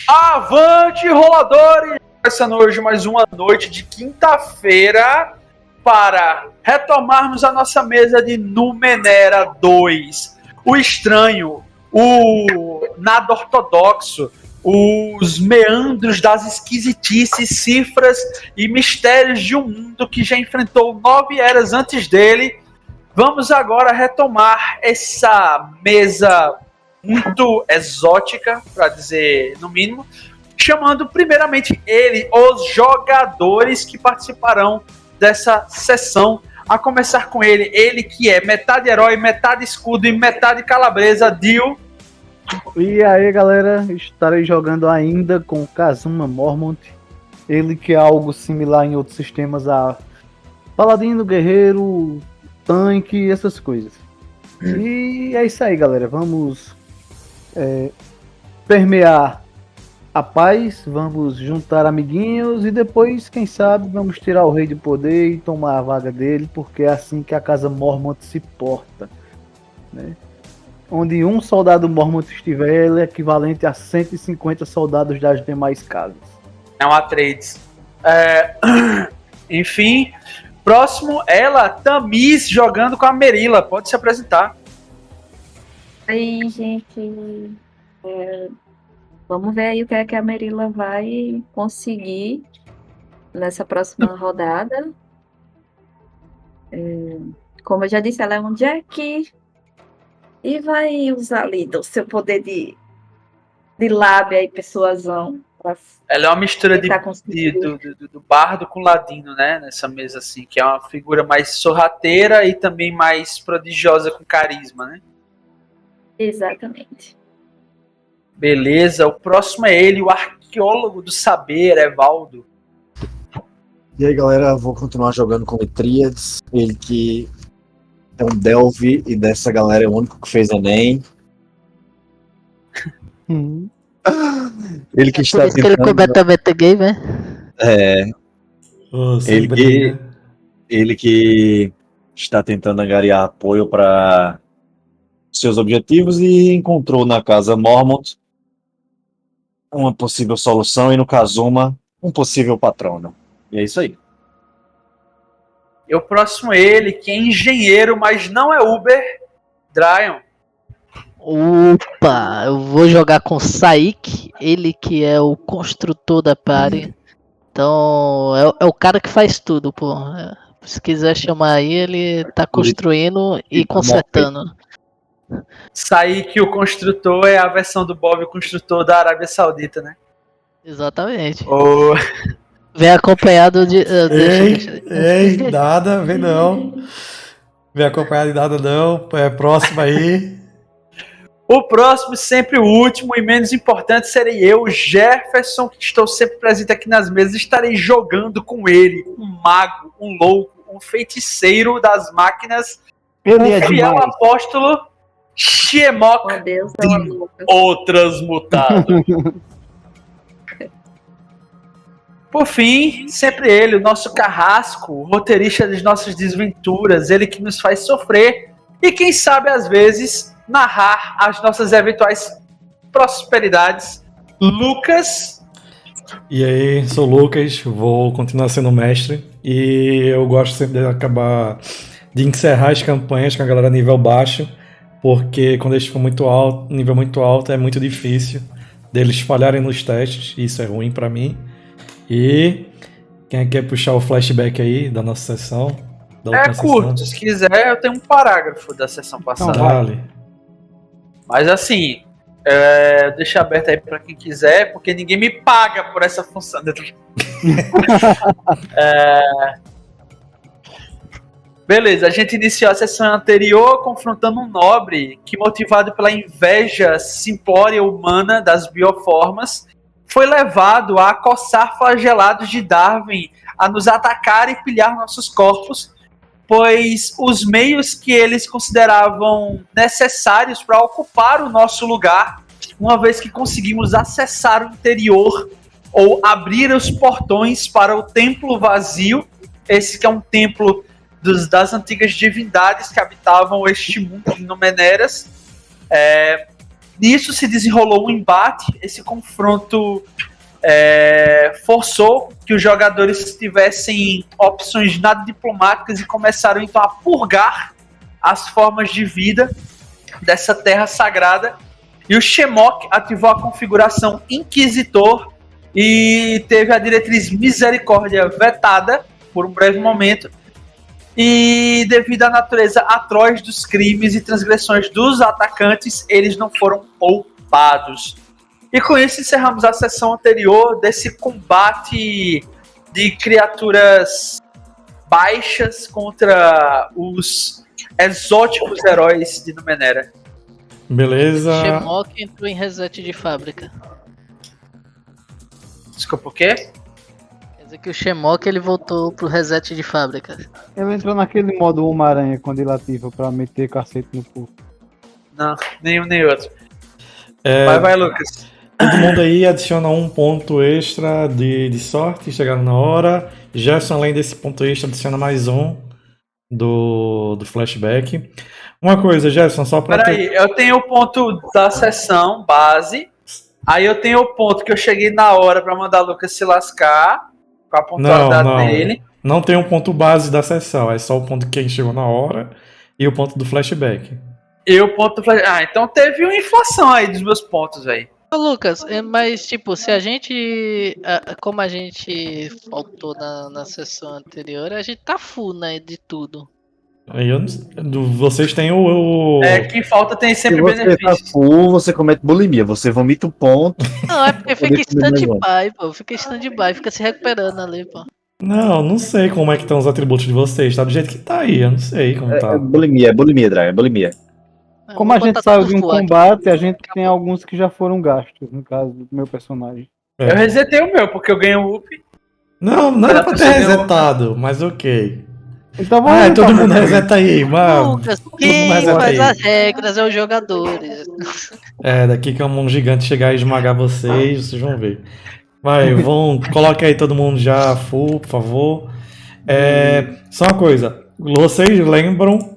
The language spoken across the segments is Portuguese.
Avante, roladores! Começando hoje mais uma noite de quinta-feira para retomarmos a nossa mesa de Númenera 2. O estranho, o nada ortodoxo, os meandros das esquisitices, cifras e mistérios de um mundo que já enfrentou 9 eras antes dele. Vamos agora retomar essa mesa muito exótica, para dizer no mínimo, chamando primeiramente os jogadores que participarão dessa sessão, a começar com ele que é metade herói, metade escudo e metade calabresa, Dio. E aí galera, estarei jogando ainda com Kazuma Mormont, ele que é algo similar em outros sistemas a Paladino, Guerreiro, Tanque, essas coisas. E é isso aí galera, vamos permear a paz, vamos juntar amiguinhos e depois, quem sabe, vamos tirar o rei de poder e tomar a vaga dele, porque é assim que a casa Mormont se porta, né? Onde um soldado Mormont estiver, ele é equivalente a 150 soldados das demais casas. É um Atreides. Enfim, próximo, ela, Tamiz, jogando com a Merila. Pode se apresentar. Aí, gente, vamos ver aí o que é que a Merila vai conseguir nessa próxima rodada. Como eu já disse, ela é um Jack e vai usar ali do seu poder de lábia e persuasão. Ela é uma mistura do bardo com ladino, né? Nessa mesa assim, que é uma figura mais sorrateira e também mais prodigiosa com carisma, né? Exatamente. Beleza, o próximo é ele, o arqueólogo do saber, Evaldo. E aí galera, vou continuar jogando com o Tríades, ele que é um Delve e dessa galera é o único que fez Enem. Ele que está por isso que ele completamente gay, né? Ele que está tentando angariar apoio para seus objetivos e encontrou na casa Mormont uma possível solução e no Kazuma um possível patrono. E é isso aí. E o próximo é ele, que é engenheiro, mas não é Uber, Dryon. Opa, eu vou jogar com Saik, ele que é o construtor da party. Então, é o cara que faz tudo, pô. Se quiser chamar aí, ele tá construindo e consertando. Saik, o construtor, é a versão do Bob, o construtor da Arábia Saudita, né? Exatamente. Vem acompanhado de... Ei, nada, vem não. Vem acompanhado de nada não. Próximo aí. O próximo, sempre o último e menos importante, serei eu, Jefferson, que estou sempre presente aqui nas mesas. Estarei jogando com ele, um mago, um louco, um feiticeiro das máquinas, Ele um fiel apóstolo, Shiemok, o transmutado. Por fim, sempre ele, o nosso carrasco, o roteirista das nossas desventuras, ele que nos faz sofrer e, quem sabe, às vezes, narrar as nossas eventuais prosperidades. Lucas. E aí, sou o Lucas, vou continuar sendo mestre e eu gosto sempre de encerrar as campanhas com a galera nível baixo, porque quando eles for nível muito alto, é muito difícil deles falharem nos testes, e isso é ruim pra mim. E quem quer puxar o flashback aí da nossa sessão? Curto, se quiser, eu tenho um parágrafo da sessão passada. Vale. Mas assim, deixa aberto aí pra quem quiser, porque ninguém me paga por essa função. Beleza, a gente iniciou a sessão anterior confrontando um nobre que, motivado pela inveja simplória humana das bioformas, foi levado a acossar flagelados de Darwin, a nos atacar e pilhar nossos corpos, pois os meios que eles consideravam necessários para ocupar o nosso lugar, uma vez que conseguimos acessar o interior ou abrir os portões para o templo vazio, esse que é um templo das antigas divindades que habitavam este mundo de Númeneras, Nisso se desenrolou um embate, esse confronto forçou que os jogadores tivessem opções nada diplomáticas e começaram então a purgar as formas de vida dessa terra sagrada. E o Shemok ativou a configuração Inquisitor e teve a diretriz Misericórdia vetada por um breve momento. E devido à natureza atroz dos crimes e transgressões dos atacantes, eles não foram poupados. E com isso encerramos a sessão anterior desse combate de criaturas baixas contra os exóticos heróis de Númenera. Beleza. Shemok entrou em reset de fábrica. Desculpa, o quê? Quer dizer que o Shemok ele voltou pro reset de fábrica. Ele entrou naquele modo Homem-Aranha quando ele ativa pra meter cacete no cu. Não, nenhum nem outro. É, Vai, Lucas. todo mundo aí adiciona um ponto extra de sorte, chegando na hora. Gerson, além desse ponto extra, adiciona mais um do flashback. Uma coisa, Gerson, só pra Peraí, eu tenho o ponto da sessão base. Aí eu tenho o ponto que eu cheguei na hora pra mandar o Lucas se lascar com a pontualidade Não. dele. Não tem um ponto base da sessão, é só o ponto que quem chegou na hora e o ponto do flashback. E o ponto do então teve uma inflação aí dos meus pontos, velho. Ô, Lucas, mas tipo, se a gente. Como a gente faltou na sessão anterior, a gente tá full, né? De tudo. Aí vocês têm o. Quem falta tem Se sempre você tá benefícios. full, você comete bulimia. Você vomita o ponto. Não, é porque fica em Poder comer stand-by, pô. Fica em stand-by, fica se recuperando ali, pô. Não sei como é que estão os atributos de vocês, tá do jeito que tá aí, eu não sei como tá. É bulimia, Draga, é bulimia. Como a gente saiu de um combate, a gente tem alguns que já foram gastos, no caso do meu personagem. É. Eu resetei o meu, porque eu ganhei o up. Não era pra ter resetado, mas ok. Então vamos Todo então, mundo reseta aí, mano. Lucas, mundo quem reseta faz aí. as regras é os jogadores. Daqui que é um gigante chegar e esmagar vocês vão ver. Vai, coloque aí todo mundo já full, por favor. Só uma coisa, vocês lembram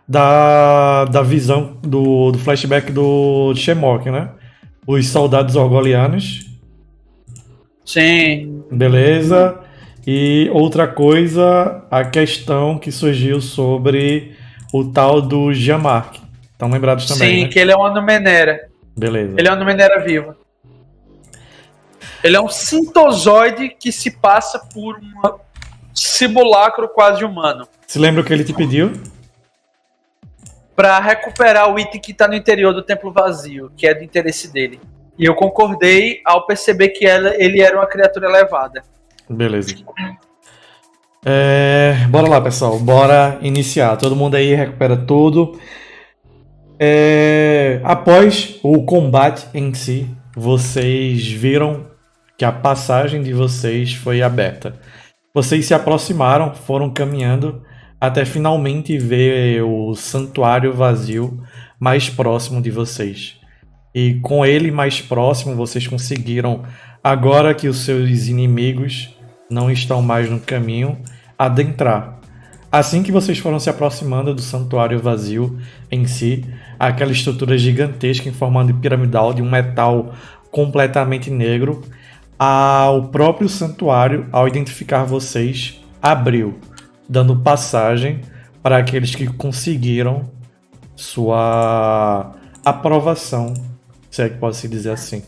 da visão do flashback do Shemok, né? Os soldados orgolianos. Sim. Beleza. E outra coisa, a questão que surgiu sobre o tal do Giamark. Estão lembrados também, Sim, né? que ele é uma Numenera. Beleza. Ele é uma Numenera viva. Ele é um sintozoide que se passa por um simulacro quase humano. Se lembra o que ele te pediu? Pra recuperar o item que tá no interior do templo vazio, que é do interesse dele. E eu concordei ao perceber que ele era uma criatura elevada. Beleza. Bora lá, pessoal. Bora iniciar. Todo mundo aí recupera tudo. Após o combate em si, vocês viram que a passagem de vocês foi aberta. Vocês se aproximaram, foram caminhando até finalmente ver o santuário vazio mais próximo de vocês. E com ele mais próximo, vocês conseguiram, agora que os seus inimigos não estão mais no caminho, adentrar. Assim que vocês foram se aproximando do santuário vazio em si, aquela estrutura gigantesca em forma de piramidal de um metal completamente negro, o próprio santuário, ao identificar vocês, abriu, dando passagem para aqueles que conseguiram sua aprovação, se é que pode se dizer assim.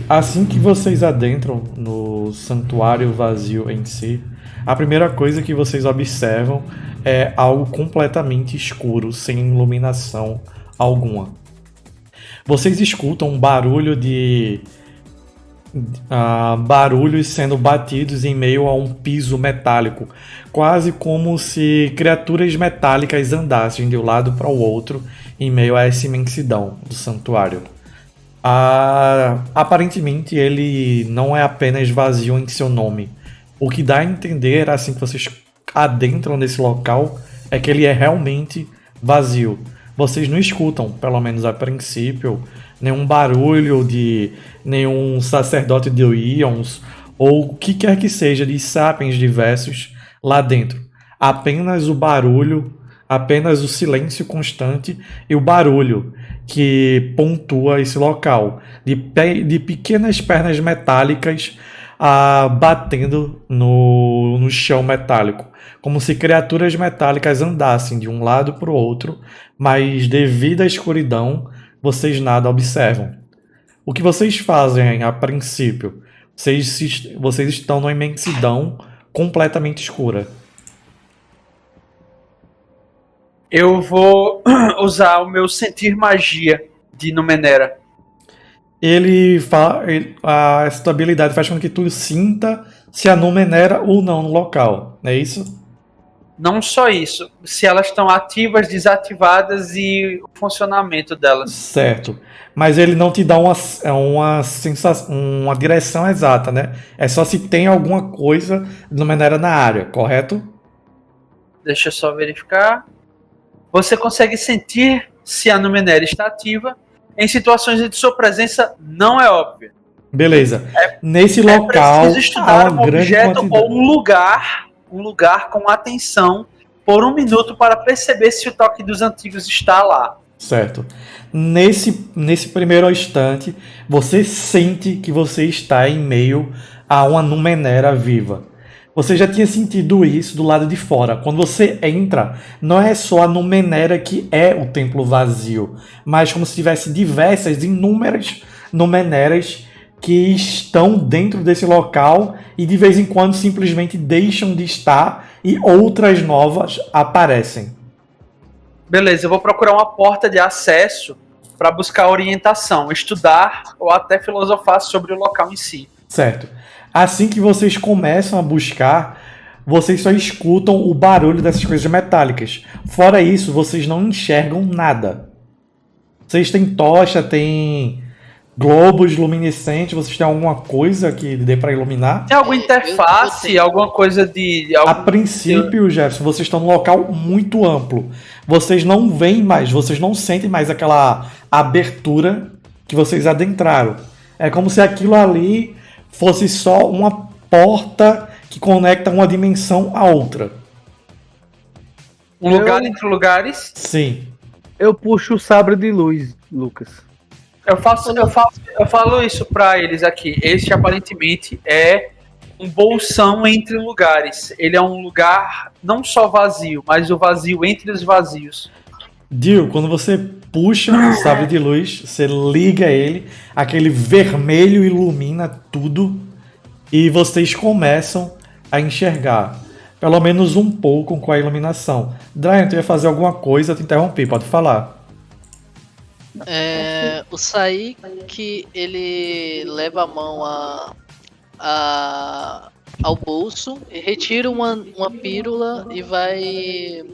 Assim que vocês adentram no santuário vazio em si, a primeira coisa que vocês observam é algo completamente escuro, sem iluminação alguma. Vocês escutam um barulho de barulhos sendo batidos em meio a um piso metálico, quase como se criaturas metálicas andassem de um lado para o outro em meio a essa imensidão do santuário. Aparentemente ele não é apenas vazio em seu nome. O que dá a entender, assim que vocês adentram nesse local, é que ele é realmente vazio. Vocês não escutam, pelo menos a princípio, nenhum barulho de nenhum sacerdote de Ions ou o que quer que seja de sapiens diversos lá dentro. Apenas o barulho apenas o silêncio constante e o barulho que pontua esse local, de pequenas pernas metálicas batendo no chão metálico, como se criaturas metálicas andassem de um lado para o outro, mas devido à escuridão, vocês nada observam. O que vocês fazem a princípio? Vocês estão numa imensidão completamente escura. Eu vou usar o meu sentir magia de Numenera. Essa habilidade faz com que tu sinta se a Numenera ou não no local, não é isso? Não só isso, se elas estão ativas, desativadas e o funcionamento delas. Certo. Mas ele não te dá uma sensação, uma direção exata, né? É só se tem alguma coisa de Numenera na área, correto? Deixa eu só verificar. Você consegue sentir se a Numenera está ativa. Em situações de sua presença, não é óbvio. Beleza. Nesse É local preciso estudar há um uma grande objeto quantidade. ou um lugar com atenção por 1 minuto para perceber se o toque dos antigos está lá. Certo. Nesse primeiro instante, você sente que você está em meio a uma Numenera viva. Você já tinha sentido isso do lado de fora. Quando você entra, não é só a Numenera que é o templo vazio, mas como se tivesse diversas, inúmeras Numeneras que estão dentro desse local e de vez em quando simplesmente deixam de estar e outras novas aparecem. Beleza, eu vou procurar uma porta de acesso para buscar orientação, estudar ou até filosofar sobre o local em si. Certo. Assim que vocês começam a buscar, vocês só escutam o barulho dessas coisas metálicas. Fora isso, vocês não enxergam nada. Vocês têm tocha, têm globos luminescentes, vocês têm alguma coisa que dê para iluminar? Tem alguma interface, alguma coisa de... A princípio, Jefferson, vocês estão num local muito amplo. Vocês não veem mais, vocês não sentem mais aquela abertura que vocês adentraram. É como se aquilo ali fosse só uma porta que conecta uma dimensão a outra. Um lugar entre lugares. Sim. Eu puxo o sabre de luz, Lucas. Eu falo isso pra eles aqui. Este aparentemente é um bolsão entre lugares. Ele é um lugar não só vazio, mas o vazio entre os vazios. Dio, quando você puxa o sabre de luz, você liga ele, aquele vermelho ilumina tudo e vocês começam a enxergar, pelo menos um pouco com a iluminação. Dryan, tu ia fazer alguma coisa, eu te interrompi, pode falar. O Saik, ele leva a mão ao bolso e retira uma pílula e vai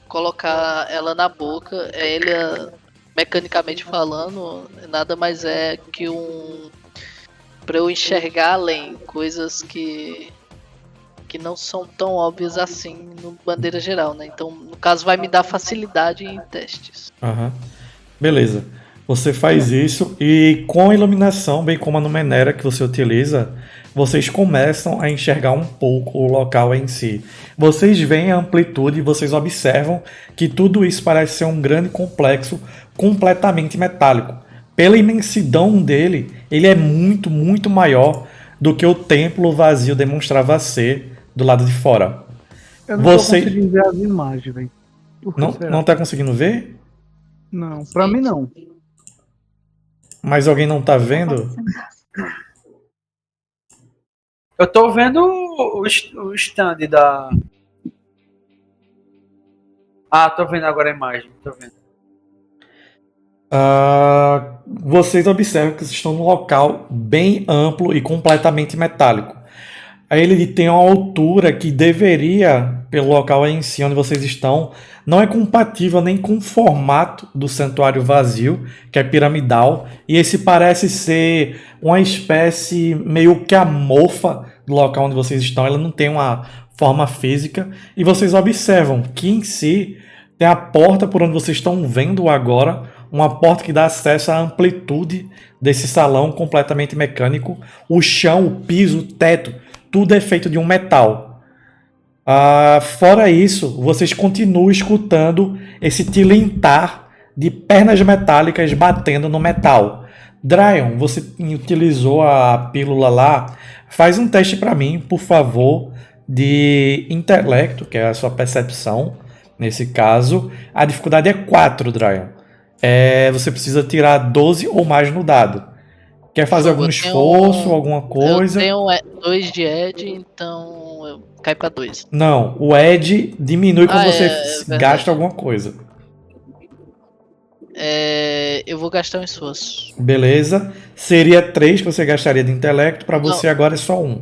colocar ela na boca. Ele, mecanicamente falando, nada mais é que para eu enxergar além, coisas que não são tão óbvias assim no bandeira geral, né? Então, no caso, vai me dar facilidade em testes. Uhum. Beleza. Você faz isso e com a iluminação, bem como a Numenera que você utiliza, vocês começam a enxergar um pouco o local em si. Vocês veem a amplitude e vocês observam que tudo isso parece ser um grande complexo completamente metálico. Pela imensidão dele, ele é muito, muito maior do que o templo vazio demonstrava ser do lado de fora. Eu não tô conseguindo ver as imagens, velho. Não tá conseguindo ver? Não, pra mim não. Mas alguém não tá vendo? Eu tô vendo o stand da... Ah, tô vendo agora a imagem, tô vendo. Vocês observam que vocês estão num local bem amplo e completamente metálico. Ele tem uma altura que deveria, pelo local em si onde vocês estão, não é compatível nem com o formato do santuário vazio, que é piramidal, e esse parece ser uma espécie meio que amorfa do local onde vocês estão. Ela não tem uma forma física, e vocês observam que em si tem a porta por onde vocês estão vendo agora, uma porta que dá acesso à amplitude desse salão completamente mecânico. O chão, o piso, o teto, tudo é feito de um metal. Fora isso, vocês continuam escutando esse tilintar de pernas metálicas batendo no metal. Dryon, você utilizou a pílula lá. Faz um teste para mim, por favor, de intelecto, que é a sua percepção. Nesse caso, a dificuldade é 4, Dryon. Você precisa tirar 12 ou mais no dado. Quer fazer algum esforço, alguma coisa? Eu tenho 2 de Ed, então eu caio pra 2. Não, o Ed diminui quando você verdade. gasta alguma coisa. Eu vou gastar um esforço. Beleza. Seria 3 que você gastaria de intelecto, para você agora é só 1.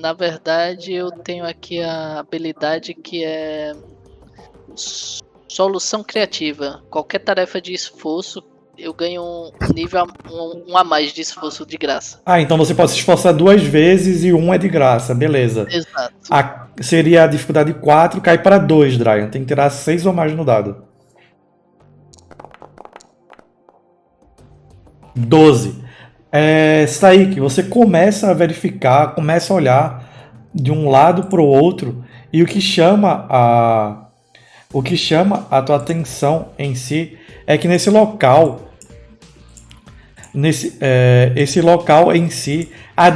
Na verdade, eu tenho aqui a habilidade que é solução criativa. Qualquer tarefa de esforço, eu ganho um nível a mais de esforço de graça. Então você pode se esforçar 2 vezes e 1 é de graça, beleza. Exato. Seria a dificuldade 4, cai para 2, Dryon. Tem que tirar 6 ou mais no dado. 12. Saik, você começa a verificar, começa a olhar de um lado para o outro, e o que chama a tua atenção em si é que nesse local, esse local em si, há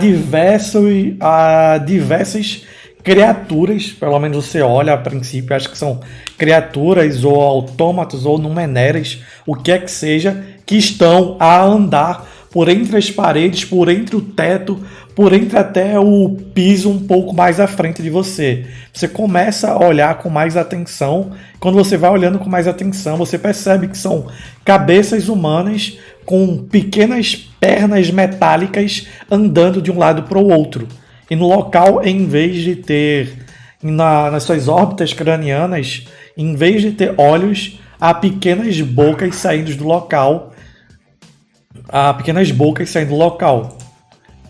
diversas criaturas, pelo menos você olha a princípio, acho que são criaturas ou autômatos ou numeneras, o que é que seja, que estão a andar por entre as paredes, por entre o teto, por entre até o piso um pouco mais à frente de você. Você começa a olhar com mais atenção. Quando você vai olhando com mais atenção, você percebe que são cabeças humanas com pequenas pernas metálicas andando de um lado para o outro. E no local, em vez de ter, nas suas órbitas cranianas, em vez de ter olhos, há pequenas bocas saindo do local.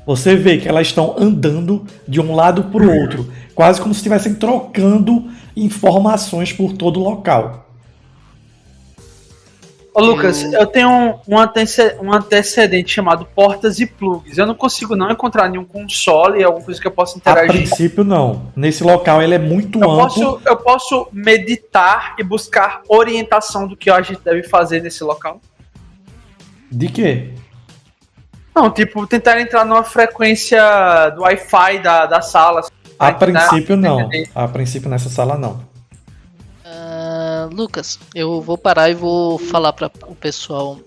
Você vê que elas estão andando de um lado para o outro, quase como se estivessem trocando informações por todo o local. Ô Lucas, eu tenho um antecedente chamado portas e plugs. Eu não consigo não encontrar nenhum console, alguma coisa que eu possa A interagir. princípio não. Nesse local ele é muito amplo. Eu posso meditar e buscar orientação do que a gente deve fazer nesse local? De quê? Não, tipo, tentar entrar numa frequência do Wi-Fi da sala. A princípio não. A princípio nessa sala não. Lucas, eu vou parar e vou falar para o pessoal.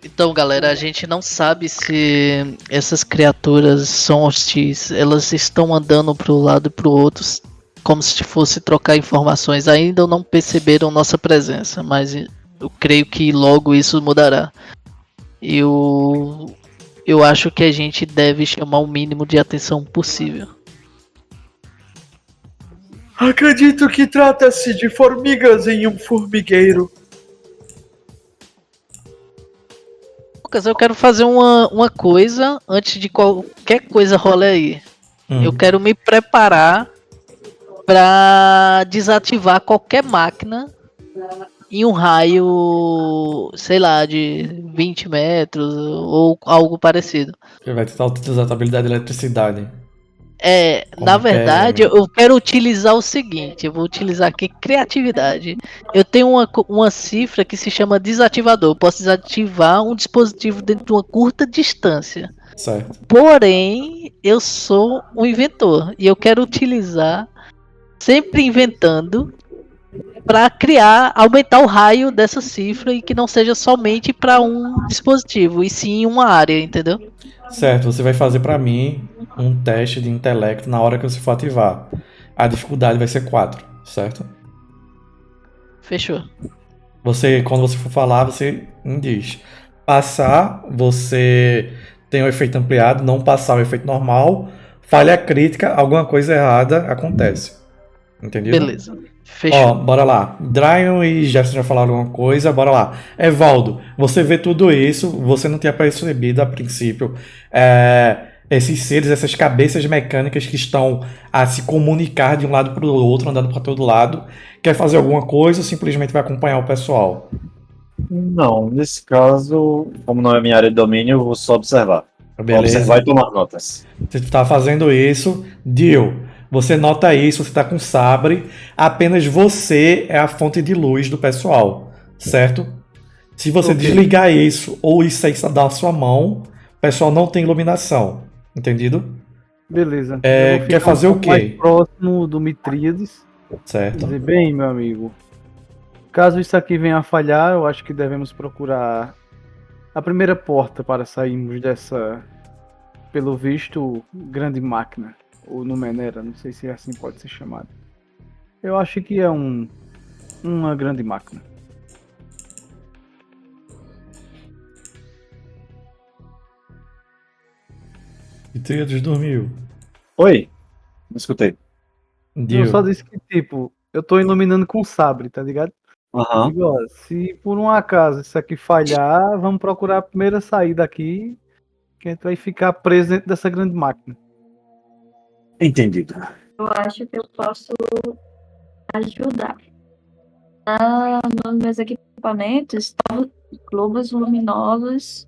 Então, galera, a gente não sabe se essas criaturas são hostis. Elas estão andando para um lado e para o outro, como se fosse trocar informações. Ainda não perceberam nossa presença, mas eu creio que logo isso mudará. Eu acho que a gente deve chamar o mínimo de atenção possível. Acredito que trata-se de formigas em um formigueiro. Lucas, eu quero fazer uma coisa antes de qualquer coisa role aí. Eu quero me preparar para desativar qualquer máquina em um raio, sei lá, de 20 metros ou algo parecido. Ele vai tentar utilizar a habilidade de eletricidade. Na verdade, eu quero utilizar o seguinte, eu vou utilizar aqui criatividade. Eu tenho uma cifra que se chama desativador. Eu posso desativar um dispositivo dentro de uma curta distância. Certo. Porém, eu sou um inventor e eu quero utilizar, sempre inventando, para aumentar o raio dessa cifra e que não seja somente para um dispositivo, e sim uma área, entendeu? Certo, você vai fazer para mim um teste de intelecto na hora que você for ativar. A dificuldade vai ser 4, certo? Fechou. Quando você for falar, você diz. Passar, você tem o efeito ampliado. Não passar, o efeito normal. Falha crítica, alguma coisa errada acontece. Entendido? Beleza. Fechou. Bora lá. Dryon e Jefferson já falaram alguma coisa, bora lá. Evaldo, você vê tudo isso, você não tinha percebido a princípio esses seres, essas cabeças mecânicas que estão a se comunicar de um lado para o outro, andando para todo lado. Quer fazer alguma coisa ou simplesmente vai acompanhar o pessoal? Não, nesse caso, como não é minha área de domínio, eu vou só observar. Beleza. Observar e tomar notas. Você está fazendo isso. Dio, você nota isso, você está com sabre. Apenas você é a fonte de luz do pessoal, certo? Se você Ok. desligar isso ou isso sair da sua mão, o pessoal não tem iluminação. Entendido? Beleza. É, Eu vou quer ficar fazer o pouco mais quê? próximo do Mitríades. Certo. Dizer, bem, meu amigo, caso isso aqui venha a falhar, eu acho que devemos procurar a primeira porta para sairmos dessa, pelo visto, grande máquina. Ou Numenera, não sei se assim pode ser chamado. Eu acho que é uma grande máquina. E Tríades dormiu. Oi? Não escutei. Dio. Eu só disse que, tipo, eu tô iluminando com sabre, tá ligado? Aham. Digo, ó, se por um acaso isso aqui falhar, vamos procurar a primeira saída aqui, que a gente vai ficar preso dentro dessa grande máquina. Entendido. Eu acho que eu posso ajudar. Nos meus equipamentos estão globos luminosos,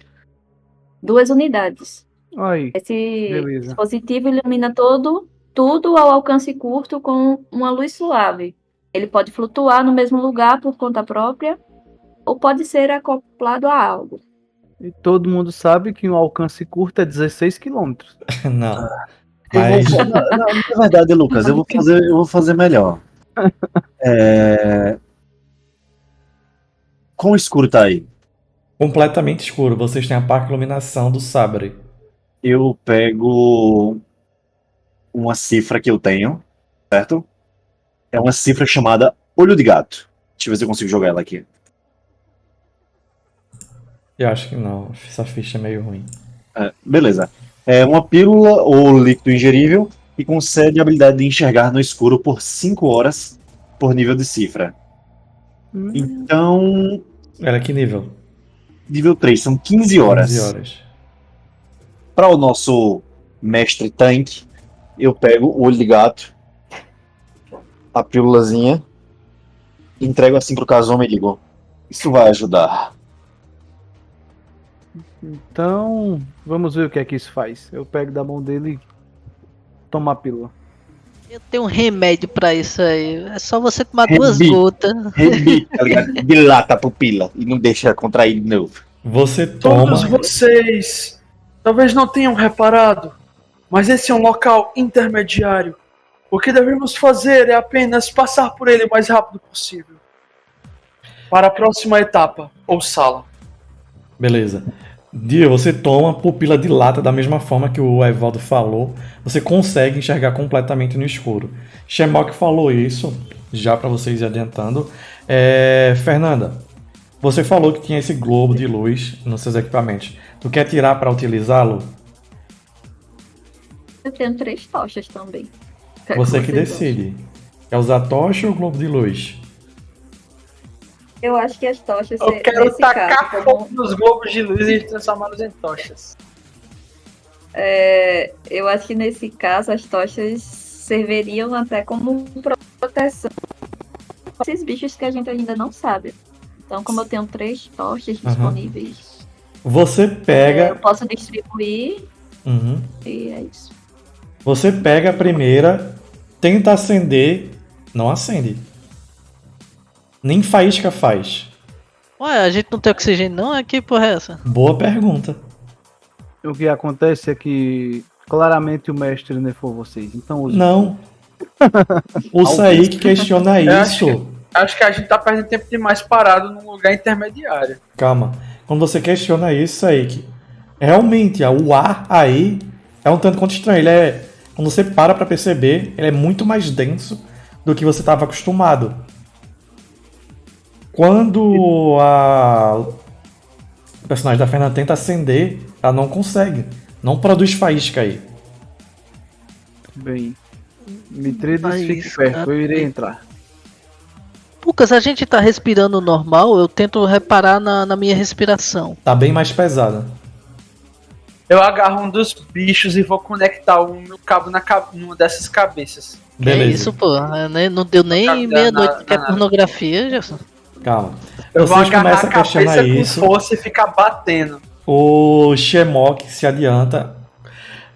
2 unidades. Aí, Esse beleza. dispositivo ilumina tudo ao alcance curto com uma luz suave. Ele pode flutuar no mesmo lugar por conta própria ou pode ser acoplado a algo. E todo mundo sabe que um alcance curto é 16 quilômetros. Não. Eu Mas vou, na verdade, Lucas, eu vou fazer melhor. Quão escuro tá aí? completamente escuro. Vocês têm a parte de iluminação do sabre. Eu pego uma cifra que eu tenho, certo? É uma cifra chamada Olho de Gato. Deixa eu ver se eu consigo jogar ela aqui. Eu acho que não. Essa ficha é meio ruim. Beleza. É uma pílula ou líquido ingerível que concede a habilidade de enxergar no escuro por 5 horas por nível de cifra. Então, Era que nível? nível 3, são 15 horas. 15 horas. Para o nosso mestre tanque, eu pego o olho de gato, a pílulazinha, entrego assim pro Kazuma e digo: isso vai ajudar. Então, vamos ver o que é que isso faz. Eu pego da mão dele e tomo a pílula. Eu tenho um remédio pra isso aí. É só você tomar 2 Rebi. gotas. Tá ligado? Dilata a pupila e não deixa contrair de novo. Você Todos toma. vocês talvez não tenham reparado, mas esse é um local intermediário. O que devemos fazer é apenas passar por ele o mais rápido possível. Para a próxima etapa, ou sala. Beleza. Dio, você toma, a pupila dilata da mesma forma que o Evaldo falou. Você consegue enxergar completamente no escuro. Shemok falou isso, já para vocês ir adiantando. Fernanda, você falou que tinha esse globo de luz nos seus equipamentos. Tu quer tirar para utilizá-lo? Eu tenho 3 tochas também. Você que vocês acham? decide. Quer usar tocha ou globo de luz? Eu acho que as tochas, Eu quero nesse tacar caso, fogo nos globos de luz e transformá-los em tochas. eu acho que nesse caso as tochas serviriam até como proteção para esses bichos que a gente ainda não sabe. Então, como eu tenho 3 tochas disponíveis, Você eu pega. posso distribuir Uhum. e é isso. Você pega a primeira, tenta acender, não acende. Nem faísca faz. Ué, a gente não tem oxigênio não? Que porra é essa? Boa pergunta. O que acontece é que claramente o mestre nefou vocês. Então, use. Não. O Saik questiona isso. Acho que a gente tá perdendo tempo demais parado num lugar intermediário. Calma. Quando você questiona isso, Saik, realmente o ar aí é um tanto quanto estranho. Quando você para pra perceber, ele é muito mais denso do que você estava acostumado. Quando o personagem da Fernanda tenta acender, ela não consegue. Não produz faísca aí. Bem, Mitríades, Mas, fique perto, cara, eu irei entrar. Lucas, a gente tá respirando normal, eu tento reparar na minha respiração. Tá bem mais pesada. Eu agarro um dos bichos e vou conectar um cabo numa dessas cabeças. Beleza. É isso, pô. Não deu nem Tá- meia-noite que é na- pornografia, Gerson. Calma. Eu vou Vocês agarrar começam a a questionar cabeça com isso. força e ficar batendo. o Shemok se adianta,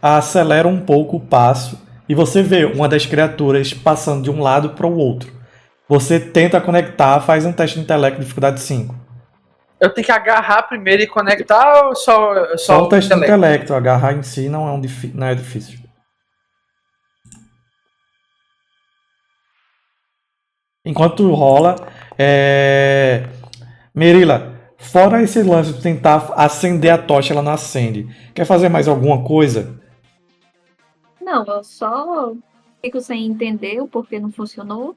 acelera um pouco o passo e você vê uma das criaturas passando de um lado para o outro. Você tenta conectar, faz um teste de intelecto de dificuldade 5. Eu tenho que agarrar primeiro e conectar ou só Só o teste de intelecto, agarrar em si não é difícil. Enquanto rola, Merila, fora esse lance de tentar acender a tocha, ela não acende. Quer fazer mais alguma coisa? Não, eu só fico sem entender o porquê não funcionou.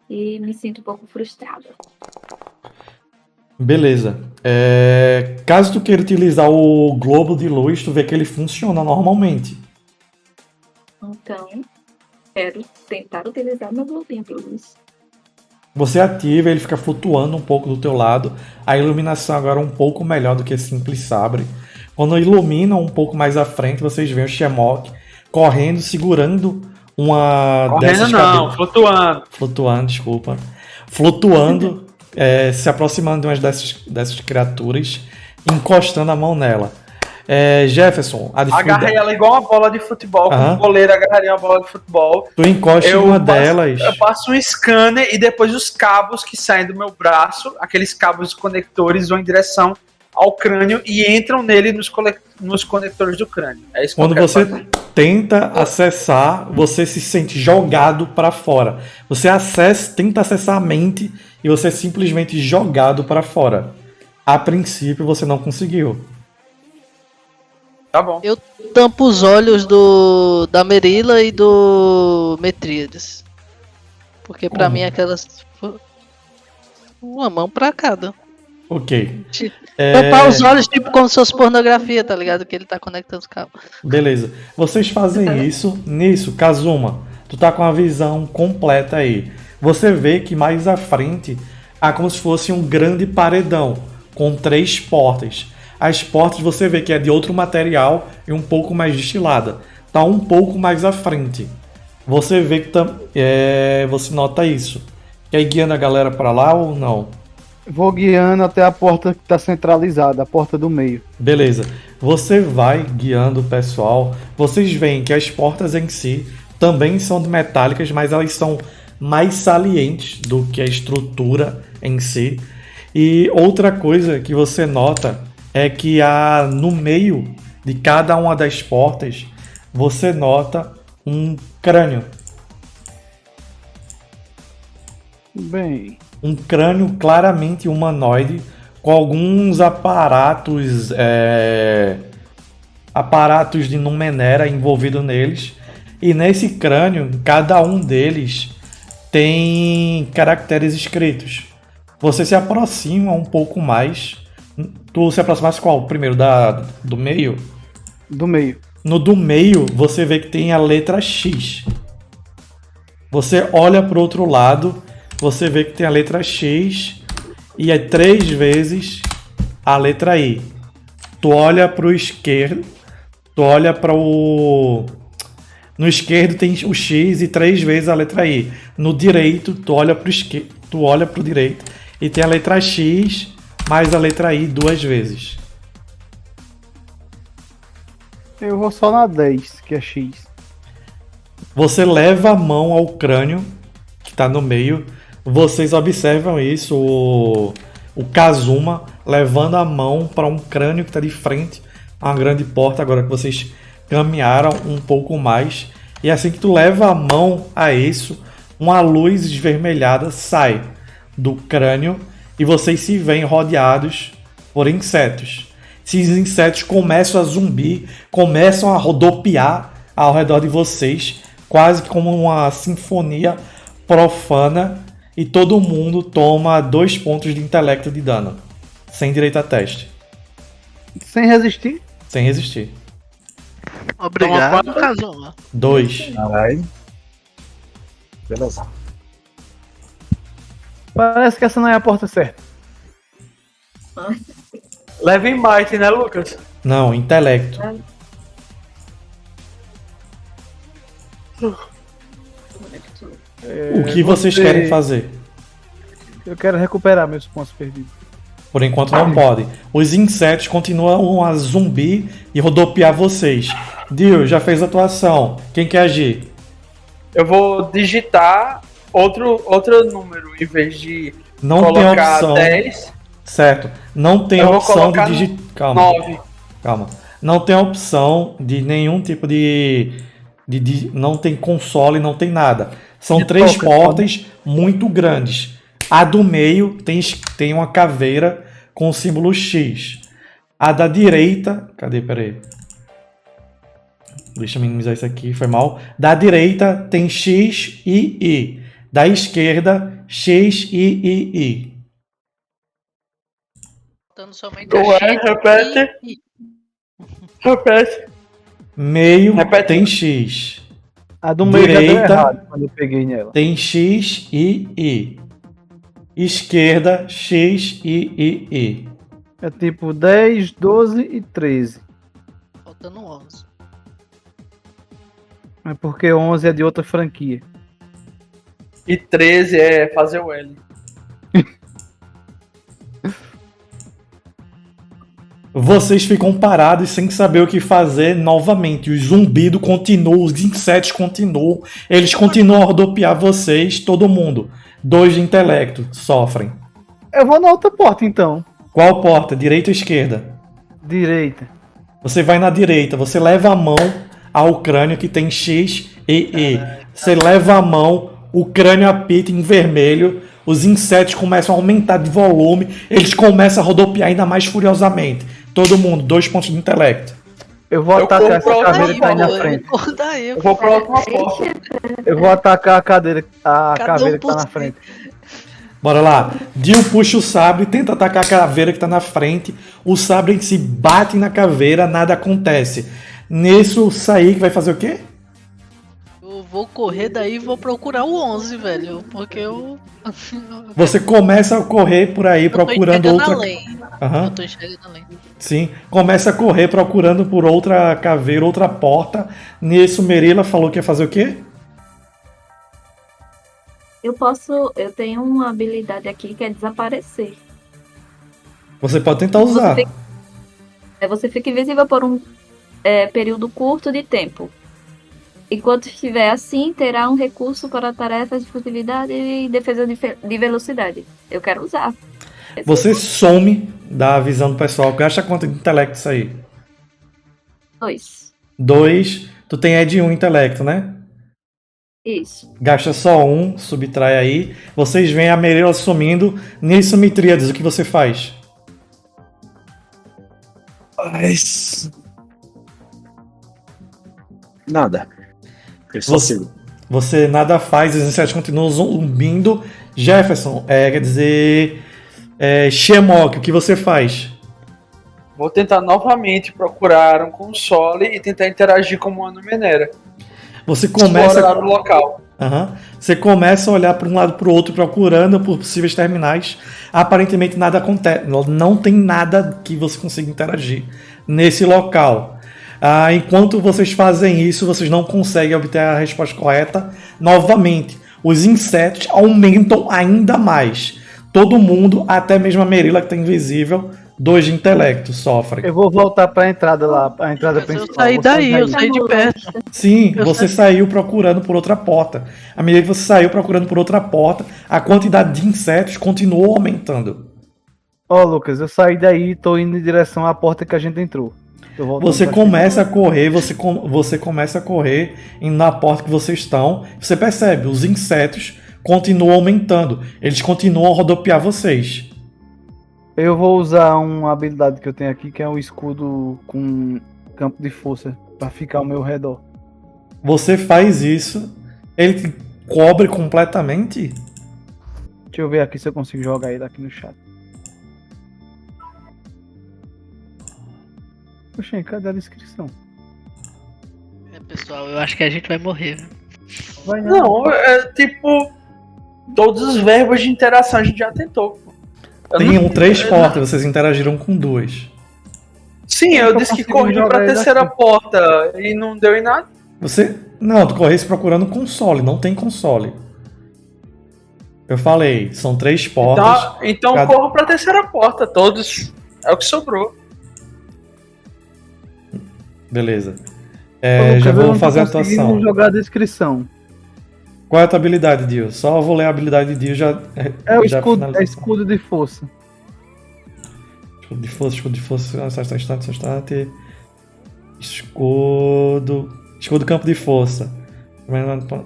E me sinto um pouco frustrada. Beleza. Caso tu queira utilizar o globo de luz, tu vê que ele funciona normalmente. Então, quero tentar utilizar meu globinho de luz. Você ativa, ele fica flutuando um pouco do teu lado. A iluminação agora é um pouco melhor do que simples sabre. Quando ilumina um pouco mais à frente, vocês veem o Shemok correndo, segurando uma dessas cabeças. Flutuando. Flutuando, desculpa. Flutuando, se aproximando de umas dessas criaturas, encostando a mão nela. Jefferson, a dificuldade... Agarrei ela igual uma bola de futebol. Como Aham. um goleiro agarraria uma bola de futebol. Tu encosta em uma delas. Eu passo um scanner e depois os cabos que saem do meu braço, aqueles cabos conectores, vão em direção ao crânio e entram nele nos conectores do crânio. É isso que Quando eu quero você fazer. tenta acessar, você se sente jogado para fora. Você tenta acessar a mente e você é simplesmente jogado para fora. A princípio você não conseguiu. Tá bom. Eu tampo os olhos da Merila e do Metríades. Porque pra mim aquelas. Uma mão pra cada. Ok. Tampar os olhos, tipo como se fosse pornografia, tá ligado? Que ele tá conectando os cabos. Beleza. Vocês fazem isso. Nisso, Kazuma, tu tá com a visão completa aí. Você vê que mais à frente há como se fosse um grande paredão com 3 portas. As portas você vê que é de outro material e um pouco mais destilada. Tá um pouco mais à frente. Você vê que você nota isso. Quer ir guiando a galera pra lá ou não? Vou guiando até a porta que tá centralizada, a porta do meio. Beleza. Você vai guiando o pessoal. Vocês veem que as portas em si também são metálicas, mas elas são mais salientes do que a estrutura em si. E outra coisa que você nota é que no meio de cada uma das portas você nota um crânio. Bem, Um crânio claramente humanoide com alguns aparatos de Numenera envolvido neles. E nesse crânio, cada um deles tem caracteres escritos. Você se aproxima um pouco mais. Tu se aproximasse qual? Primeiro, do meio? do meio. No do meio, você vê que tem a letra X. Você olha para o outro lado, você vê que tem a letra X e é 3 vezes a letra I. Tu olha para o esquerdo, tu olha para o... No esquerdo tem o X e 3 vezes a letra I. No direito, tu olha para o esquerdo, tu olha para o direito e tem a letra X mais a letra I 2 vezes. Eu vou só na 10, que é X. Você leva a mão ao crânio que está no meio. Vocês observam isso, o Kazuma levando a mão para um crânio que está de frente a uma grande porta, agora que vocês caminharam um pouco mais. E assim que tu leva a mão a isso, uma luz esvermelhada sai do crânio e vocês se veem rodeados por insetos. Esses insetos começam a zumbir, começam a rodopiar ao redor de vocês, quase como uma sinfonia profana, e todo mundo toma 2 pontos de intelecto de dano, sem direito a teste, Sem resistir? sem resistir. Obrigado, Kazuma. 2. Caralho. Beleza. Parece que essa não é a porta certa. Leva em Might, né, Lucas? Não, intelecto. O que vocês querem fazer? Eu quero recuperar meus pontos perdidos. Por enquanto não pode. Os insetos continuam a zumbir e rodopiar vocês. Dio, já fez a tua ação. Quem quer agir? Eu vou digitar outro número em vez de Não tem colocar opção. 10, Certo. Não tem Eu vou opção de colocar digitar. Calma. 9. Calma. Não tem opção de nenhum tipo de. Não tem console, não tem nada. São De 3 toca, portas muito grandes. A do meio tem uma caveira com o símbolo X. A da direita. Cadê? Peraí. Deixa eu minimizar isso aqui, foi mal. Da direita tem X e I. Da esquerda, X e I. Faltando somente a Ué, X repete. e- Repete. Meio Repete. tem X. A do meio já deu Direita. errado quando eu peguei nela. Tem X e I. Esquerda, X e I. É tipo 10, 12 e 13. Faltando 11. É porque 11 é de outra franquia. E 13 é fazer o L. Vocês ficam parados sem saber o que fazer novamente. O zumbido continua, os insetos continuam. Eles continuam a rodopiar vocês, todo mundo. 2 de intelecto sofrem. Eu vou na outra porta então. Qual porta? Direita ou esquerda? Direita. Você vai na direita, você leva a mão ao crânio que tem X e E. Você leva a mão, o crânio apita em vermelho, os insetos começam a aumentar de volume, eles começam a rodopiar ainda mais furiosamente. Todo mundo, 2 pontos de intelecto. Eu vou Eu atacar essa compro caveira que tá aí na pô, frente. daí, Eu vou pra última porta. Eu vou atacar a cadeira, a Cada um caveira que tá por na si. frente. Bora lá. Dio puxa o sabre, tenta atacar a caveira que tá na frente. O sabre se bate na caveira, nada acontece. Nisso, o Saik vai fazer o quê? Eu vou correr daí e vou procurar o 11, velho. Porque eu. Você começa a correr por aí procurando eu tô outra. enxergando além. Aham. Eu tô enxergando além. Sim, começa a correr procurando por outra caveira, outra porta. Nisso, Merila falou que ia fazer o quê? Eu tenho uma habilidade aqui que é desaparecer. Você pode tentar usar. Você fica invisível por um período curto de tempo. Enquanto estiver assim, terá um recurso para tarefas de furtividade e defesa de velocidade. Eu quero usar. Você some da visão do pessoal. Gasta quanto de intelecto isso aí? 2. 2. Tu tem Ed 1 intelecto, né? Isso. Gasta só 1, subtrai aí. Vocês veem a Merila sumindo. Nisso, Mitríades, o que você faz? Mas... Nada. Eu só Você- sigo. Você nada faz, os insetos continuam zumbindo. Jefferson, quer dizer... Shemok, o que você faz? Vou tentar novamente procurar um console e tentar interagir com uma Numenera. Você Explorar começa... o local. Aham. Você começa a olhar para um lado para o outro procurando por possíveis terminais. Aparentemente nada acontece. Não tem nada que você consiga interagir nesse local. Enquanto vocês fazem isso, vocês não conseguem obter a resposta correta. Novamente, os insetos aumentam ainda mais. Todo mundo, até mesmo a Merila que está invisível, 2 de intelecto sofrem. Eu vou voltar pra entrada lá, a entrada Mas principal. eu saí Vou sair daí, eu saí de perto. Sim, Eu você saiu procurando por outra porta. À medida que você saiu procurando por outra porta, a quantidade de insetos continuou aumentando. Ó, Lucas, eu saí daí e tô indo em direção à porta que a gente entrou. Tô voltando Você pra começa a correr, você começa a correr indo na porta que vocês estão. Você percebe, os insetos continuam aumentando. Eles continuam a rodopiar vocês. Eu vou usar uma habilidade que eu tenho aqui, que é um escudo com campo de força, pra ficar ao meu redor. Você faz isso, ele te cobre completamente. Deixa eu ver aqui se eu consigo jogar ele aqui no chat. Poxa, cadê a descrição? Pessoal, eu acho que a gente vai morrer. Viu? Vai Não, tipo, todos os verbos de interação a gente já tentou. Tem 3 portas, vocês interagiram com 2. Sim, eu disse que consigo corri jogar pra ele terceira aqui. porta e não deu em nada. Você. Não, tu corresse procurando console, não tem console. Eu falei, são 3 portas. Então Cada- corro pra terceira porta, todos. É o que sobrou. Beleza. Ô, Lucas, Já eu vou não tô fazer a conseguindo atuação. jogar a descrição. Qual é a tua habilidade, Dio? Só vou ler a habilidade de Dio já. É o já escudo, finaliza. é escudo de força. Escudo de força, instante. Escudo campo de força.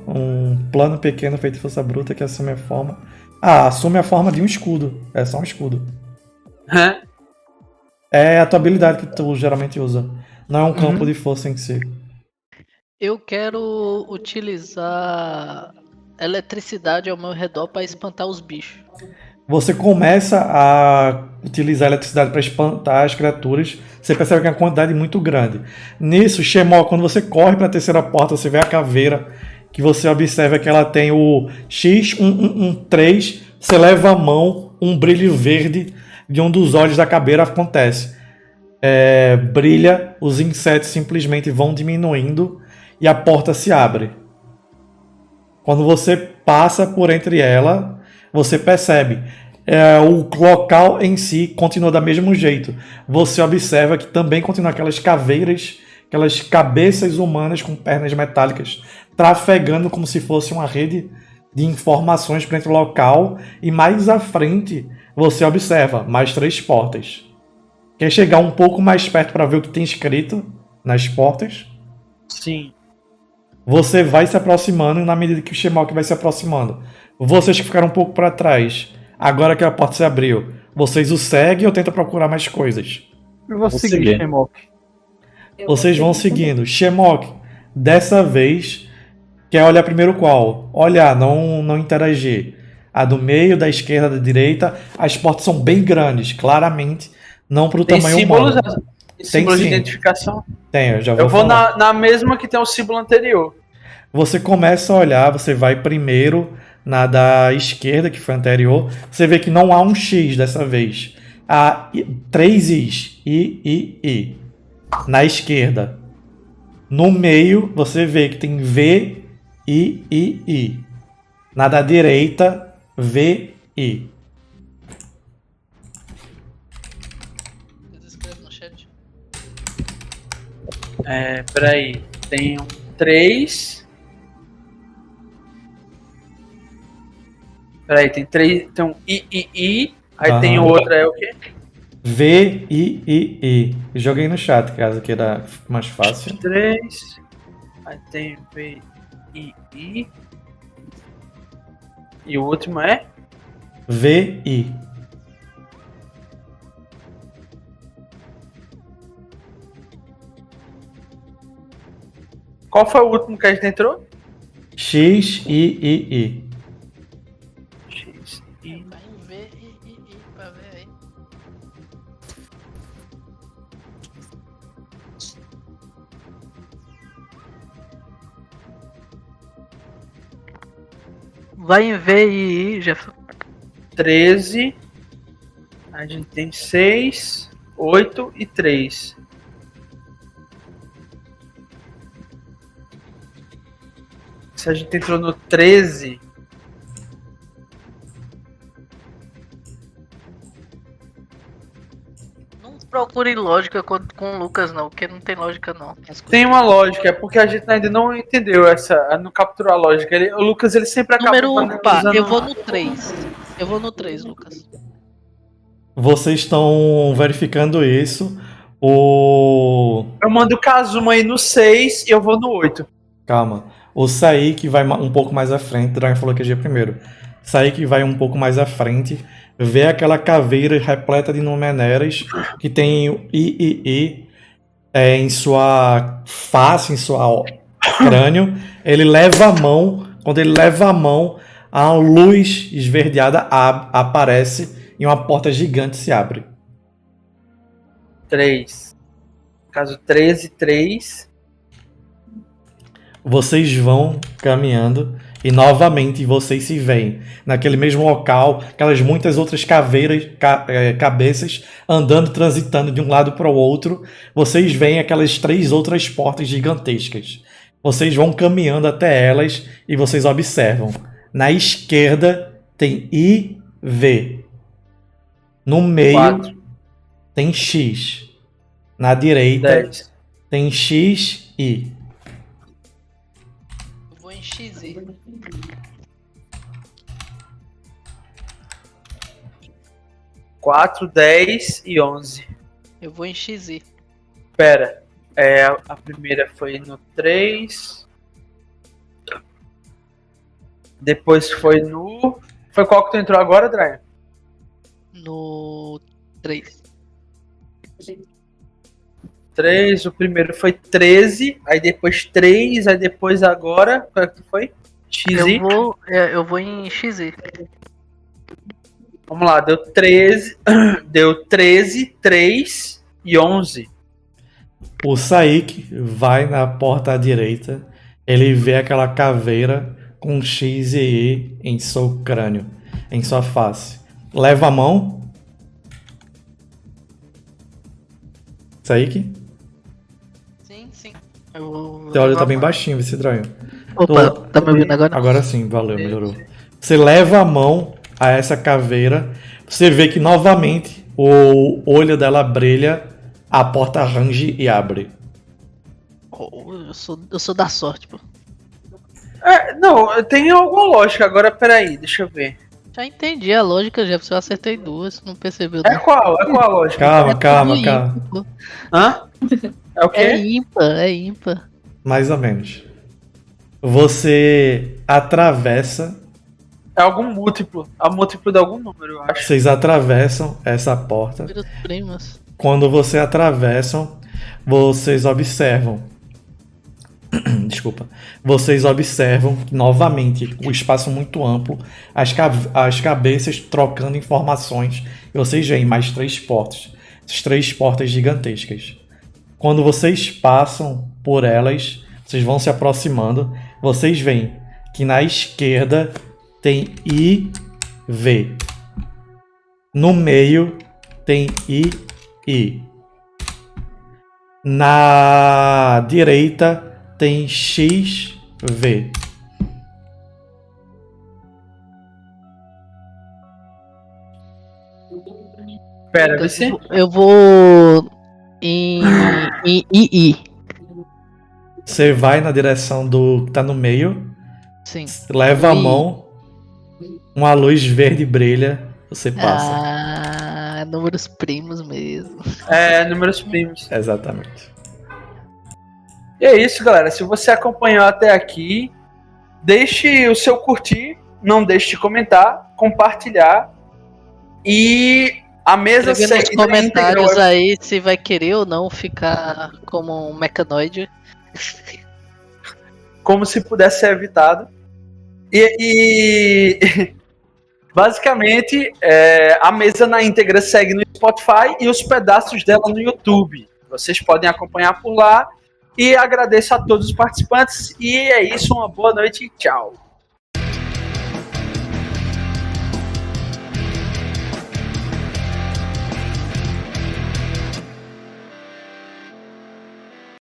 Um plano pequeno feito de força bruta que assume a forma. Assume a forma de um escudo. É só um escudo. Hã? É a tua habilidade que tu geralmente usa. Não é um campo de força em si. Eu quero utilizar eletricidade ao meu redor para espantar os bichos. Você começa a utilizar a eletricidade para espantar as criaturas. Você percebe que é uma quantidade muito grande. Nisso, Shemó, quando você corre para a terceira porta, você vê a caveira, que você observa que ela tem o X1113. Você leva a mão, um brilho verde de um dos olhos da caveira acontece. Brilha, os insetos simplesmente vão diminuindo e a porta se abre. Quando você passa por entre ela, você percebe o local em si continua do mesmo jeito. Você observa que também continua aquelas caveiras, aquelas cabeças humanas com pernas metálicas trafegando como se fosse uma rede de informações para entre o local. E mais à frente você observa mais 3 portas. Quer chegar um pouco mais perto para ver o que tem escrito nas portas? Sim. Você vai se aproximando e na medida que o Shemok vai se aproximando, vocês que ficaram um pouco para trás, agora que a porta se abriu, vocês o seguem ou tentam procurar mais coisas? Eu vou Vou seguir, seguir. Shemok. Vocês vão seguindo. Shemok, dessa vez, quer olhar primeiro qual? Olhar, não interagir. A do meio, da esquerda, da direita. As portas são bem grandes, claramente. Não pro Tem tamanho símbolos, humano. símbolos de sim. identificação. Tem, eu já vou Eu vou falar. na mesma que tem o símbolo anterior. Você começa a olhar, você vai primeiro na da esquerda, que foi a anterior. Você vê que não há um X dessa vez. Há 3 Is. I. Na esquerda. No meio, você vê que tem V, I. Na da direita, V, I. Escreve no chat. Peraí. Tem um 3. Peraí, tem 3. Tem um I. Aí tem o Aham. outro, é o quê? V, I. Joguei no chat, caso queira mais fácil. 3. Aí tem V, I. E o último é? V, I. Qual foi o último que a gente entrou? X, I. X, I. Vai em V e pra ver aí. Vai em V e I, Jefferson. 13. A gente tem 6, 8 e 3. Se a gente entrou no 13. Não procure lógica com o Lucas, não, porque não tem lógica, não. As coisas. Tem uma lógica, é porque a gente ainda não entendeu essa. Não capturou a lógica. O Lucas ele sempre acaba. Número. Pá, usando- eu vou no 3. Eu vou no 3, Lucas. Vocês estão verificando isso. Eu mando o Kazuma aí no 6 e eu vou no 8. Calma. O Saik vai um pouco mais à frente. O Dragon falou que ia primeiro. Saik vai um pouco mais à frente. Vê aquela caveira repleta de Numeneras que tem o I em sua face, em sua crânio. Ele leva a mão. Quando ele leva a mão, a luz esverdeada aparece e uma porta gigante se abre. 3. Caso 13, 3. Vocês vão caminhando e novamente vocês se veem naquele mesmo local, aquelas muitas outras caveiras, cabeças andando, transitando de um lado para o outro. Vocês veem aquelas 3 outras portas gigantescas. Vocês vão caminhando até elas e vocês observam. Na esquerda tem I, V. No meio 4, tem X. Na direita 10. tem X, I. Eu vou em XI. 4, 10 e 11. Eu vou em XI. Pera. A primeira foi no 3. Depois foi no. Foi qual que tu entrou agora, Dryan? No 3. 3, o primeiro foi 13, aí depois 3, aí depois agora. Qual é que tu foi? XI. Eu vou em XI. Vamos lá, deu 13. Deu 13, 3 e 11. O Saik vai na porta à direita. Ele vê aquela caveira com X e I em seu crânio, em sua face. Leva a mão. Sim. Você olha tá bem baixinho, esse Dryan. Opa, tá me ouvindo agora? Agora sim, valeu, melhorou. Você leva a mão a essa caveira. Você vê que novamente o olho dela brilha, a porta range e abre. Eu sou da sorte, pô. Não, tem alguma lógica. Agora, peraí, deixa eu ver. Já entendi a lógica, Jefferson. Eu acertei duas, não percebeu. É qual? É qual a lógica? Calma. Ímpar, pô. Hã? É o quê? É ímpar. Mais ou menos. Você atravessa. É algum múltiplo. É um múltiplo de algum número, eu acho. Vocês atravessam essa porta. Números primos. Quando vocês atravessam, vocês observam. Desculpa. Vocês observam novamente o espaço muito amplo, as cabeças trocando informações. E vocês veem mais 3 portas. Essas 3 portas gigantescas. Quando vocês passam por elas, vocês vão se aproximando. Vocês veem que na esquerda tem I, V. No meio tem I. Na direita tem X, V. Pera, vê se. Eu vou em II. Você vai na direção do que tá no meio, Sim. leva a I. mão, uma luz verde brilha, você passa. Números primos mesmo. Números primos. Exatamente. E é isso, galera. Se você acompanhou até aqui, deixe o seu curtir, não deixe de comentar, compartilhar. E a mesa Escreve nos seguida comentários íntegra, aí se vai querer ou não ficar como um mecanoide. como se pudesse ser evitado. E basicamente, a mesa na íntegra segue no Spotify e os pedaços dela no YouTube. Vocês podem acompanhar por lá. E agradeço a todos os participantes. E é isso, uma boa noite e tchau.